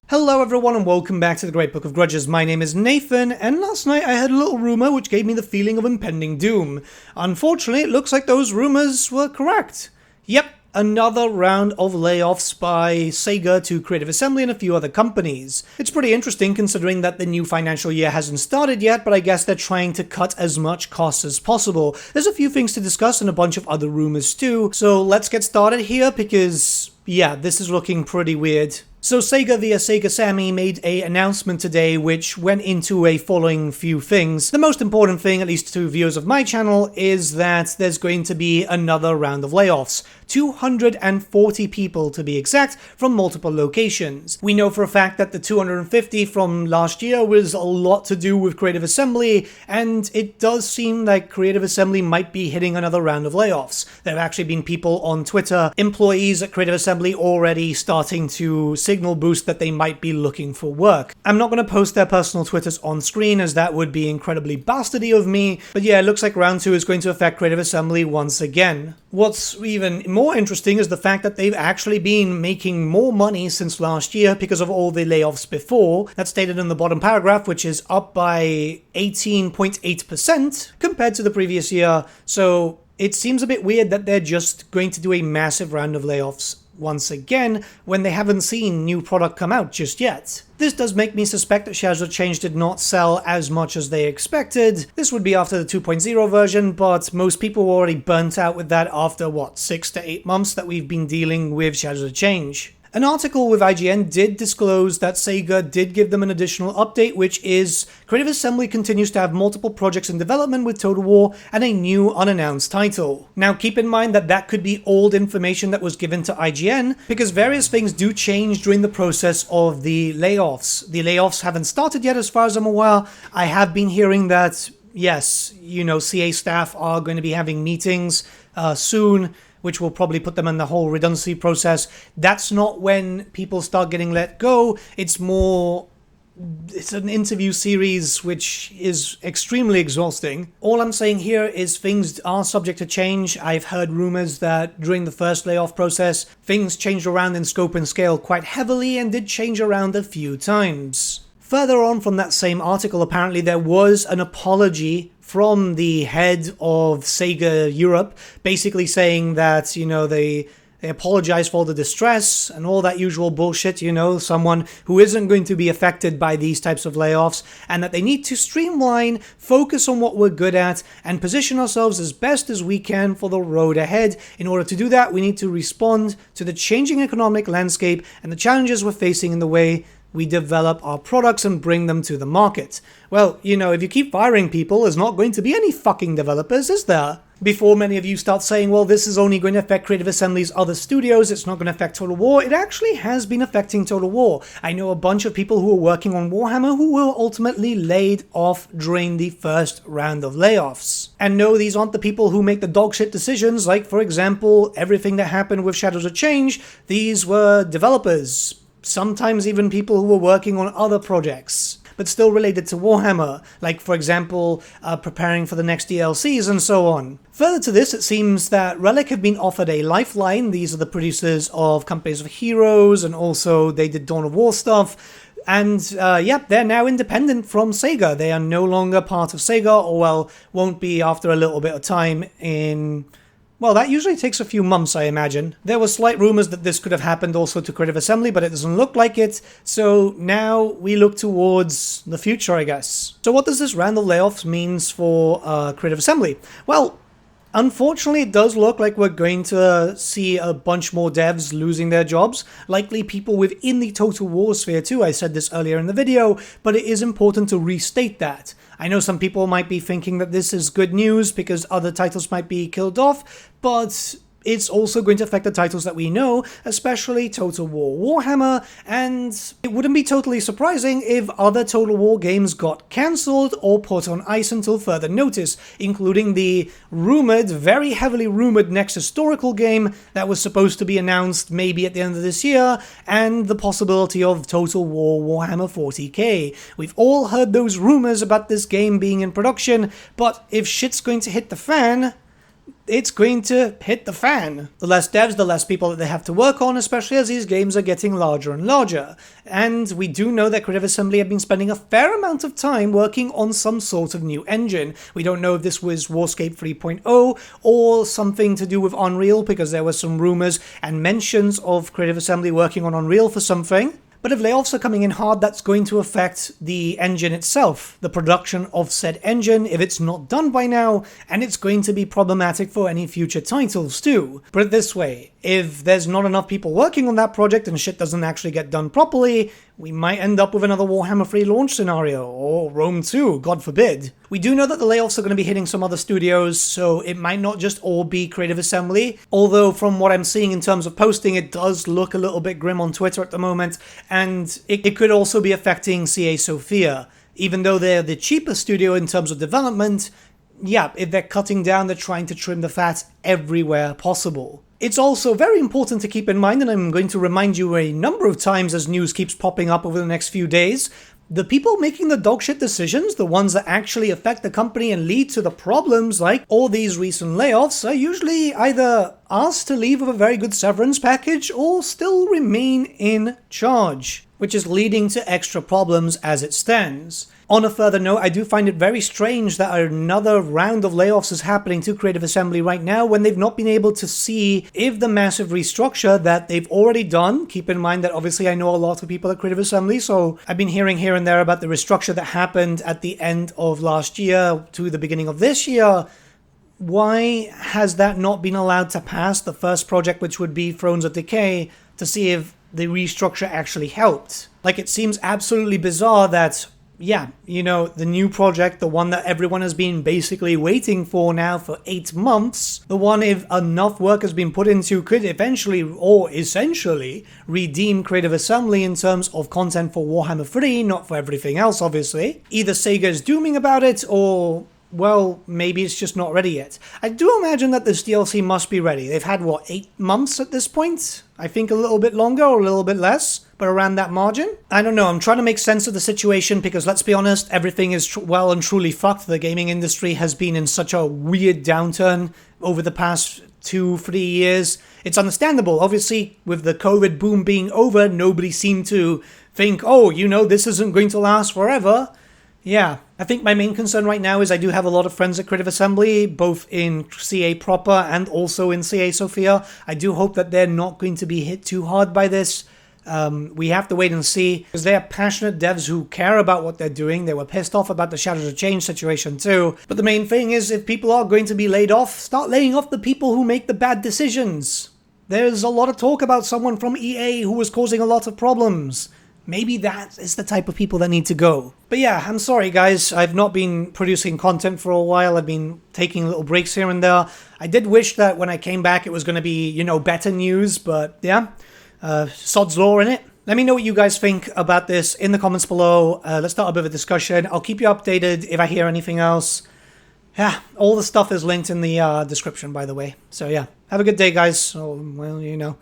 Hello everyone and welcome back to the Great Book of Grudges. My name is Nathan, and last night I heard a little rumour which gave me the feeling of impending doom. Unfortunately, it looks like those rumours were correct. Yep, another round of layoffs by Sega to Creative Assembly and a few other companies. It's pretty interesting considering that the new financial year hasn't started yet, but I guess they're trying to cut as much cost as possible. There's a few things to discuss and a bunch of other rumours too, so let's get started here because, yeah, this is looking pretty weird. So Sega via Sega Sammy made an announcement today which went into a following few things. The most important thing, at least to viewers of my channel, is that there's going to be another round of layoffs. 240 people to be exact, from multiple locations. We know for a fact that the 250 from last year was a lot to do with Creative Assembly, and it does seem like Creative Assembly might be hitting another round of layoffs. There have actually been people on Twitter, employees at Creative Assembly, already starting to signal boost that they might be looking for work. I'm not going to post their personal Twitters on screen as that would be incredibly bastardy of me, but yeah, it looks like round 2 is going to affect Creative Assembly once again. What's even more interesting is the fact that they've actually been making more money since last year because of all the layoffs before. That's stated in the bottom paragraph, which is up by 18.8% compared to the previous year. So it seems a bit weird that they're just going to do a massive round of layoffs once again when they haven't seen new product come out just yet. This does make me suspect that Shadows of Change did not sell as much as they expected. This would be after the 2.0 version, but most people were already burnt out with that after, 6 to 8 months that we've been dealing with Shadows of Change. An article with IGN did disclose that Sega did give them an additional update, which is Creative Assembly continues to have multiple projects in development with Total War and a new unannounced title. Now keep in mind that that could be old information that was given to IGN, because various things do change during the process of the layoffs. The layoffs haven't started yet as far as I'm aware. I have been hearing that, yes, CA staff are going to be having meetings soon, which will probably put them in the whole redundancy process. That's not when people start getting let go. It's an interview series which is extremely exhausting. All I'm saying here is things are subject to change. I've heard rumors that during the first layoff process, things changed around in scope and scale quite heavily and did change around a few times. Further on from that same article, apparently there was an apology from the head of Sega Europe, basically saying that, they apologize for the distress and all that usual bullshit, someone who isn't going to be affected by these types of layoffs, and that they need to streamline, focus on what we're good at, and position ourselves as best as we can for the road ahead. In order to do that, we need to respond to the changing economic landscape and the challenges we're facing in the way we develop our products and bring them to the market. Well, if you keep firing people, there's not going to be any fucking developers, is there? Before many of you start saying, well, this is only going to affect Creative Assembly's other studios, it's not going to affect Total War, it actually has been affecting Total War. I know a bunch of people who are working on Warhammer who were ultimately laid off during the first round of layoffs. And no, these aren't the people who make the dogshit decisions, like, for example, everything that happened with Shadows of Change. These were developers. Sometimes even people who were working on other projects, but still related to Warhammer, like, for example, preparing for the next DLCs and so on. Further to this, it seems that Relic have been offered a lifeline. These are the producers of Companies of Heroes, and also they did Dawn of War stuff. And, they're now independent from Sega. They are no longer part of Sega, or, won't be after a little bit of time in... Well, that usually takes a few months, I imagine. There were slight rumors that this could have happened also to Creative Assembly, but it doesn't look like it. So now we look towards the future, I guess. So what does this round of layoffs means for Creative Assembly? Well, unfortunately, it does look like we're going to see a bunch more devs losing their jobs, likely people within the Total War sphere too. I said this earlier in the video, but it is important to restate that. I know some people might be thinking that this is good news because other titles might be killed off, but it's also going to affect the titles that we know, especially Total War Warhammer, and it wouldn't be totally surprising if other Total War games got cancelled or put on ice until further notice, including the very heavily rumored next historical game that was supposed to be announced maybe at the end of this year, and the possibility of Total War Warhammer 40k. We've all heard those rumors about this game being in production, but if shit's going to hit the fan, it's going to hit the fan. The less devs, the less people that they have to work on, especially as these games are getting larger and larger. And we do know that Creative Assembly have been spending a fair amount of time working on some sort of new engine. We don't know if this was Warscape 3.0 or something to do with Unreal, because there were some rumors and mentions of Creative Assembly working on Unreal for something. But if layoffs are coming in hard, that's going to affect the engine itself, the production of said engine, if it's not done by now, and it's going to be problematic for any future titles too. Put it this way, if there's not enough people working on that project and shit doesn't actually get done properly, we might end up with another Warhammer 3 launch scenario, or Rome 2, God forbid. We do know that the layoffs are going to be hitting some other studios, so it might not just all be Creative Assembly, although from what I'm seeing in terms of posting, it does look a little bit grim on Twitter at the moment, and it could also be affecting CA Sophia. Even though they're the cheaper studio in terms of development, yeah, if they're cutting down, they're trying to trim the fat everywhere possible. It's also very important to keep in mind, and I'm going to remind you a number of times as news keeps popping up over the next few days, the people making the dogshit decisions, the ones that actually affect the company and lead to the problems like all these recent layoffs, are usually either asked to leave with a very good severance package or still remain in charge, which is leading to extra problems as it stands. On a further note, I do find it very strange that another round of layoffs is happening to Creative Assembly right now when they've not been able to see if the massive restructure that they've already done, keep in mind that obviously I know a lot of people at Creative Assembly, so I've been hearing here and there about the restructure that happened at the end of last year to the beginning of this year. Why has that not been allowed to pass the first project, which would be Thrones of Decay, to see if the restructure actually helped? Like, it seems absolutely bizarre that, yeah, you know, the new project, the one that everyone has been basically waiting for now for 8 months, the one if enough work has been put into could eventually or essentially redeem Creative Assembly in terms of content for Warhammer 3, not for everything else obviously. Either Sega is dooming about it or, well, maybe it's just not ready yet. I do imagine that this DLC must be ready. They've had, what, 8 months at this point? I think a little bit longer or a little bit less, but around that margin. I don't know, I'm trying to make sense of the situation because let's be honest, everything is well and truly fucked. The gaming industry has been in such a weird downturn over the past 2-3 years. It's understandable. Obviously, with the COVID boom being over, nobody seemed to think, oh, you know, this isn't going to last forever. Yeah, I think my main concern right now is I do have a lot of friends at Creative Assembly, both in CA proper and also in CA Sophia. I do hope that they're not going to be hit too hard by this. We have to wait and see, because they are passionate devs who care about what they're doing. They were pissed off about the Shadows of Change situation too. But the main thing is, if people are going to be laid off, start laying off the people who make the bad decisions. There's a lot of talk about someone from EA who was causing a lot of problems. Maybe that is the type of people that need to go. But yeah, I'm sorry guys, I've not been producing content for a while. I've been taking little breaks here and there. I did wish that when I came back it was going to be, you know, better news, but yeah, sod's law in it. Let me know what you guys think about this in the comments below. Let's start a bit of a discussion. I'll keep you updated if I hear anything else. Yeah, all the stuff is linked in the description, by the way. So yeah, have a good day guys. Oh, well, you know.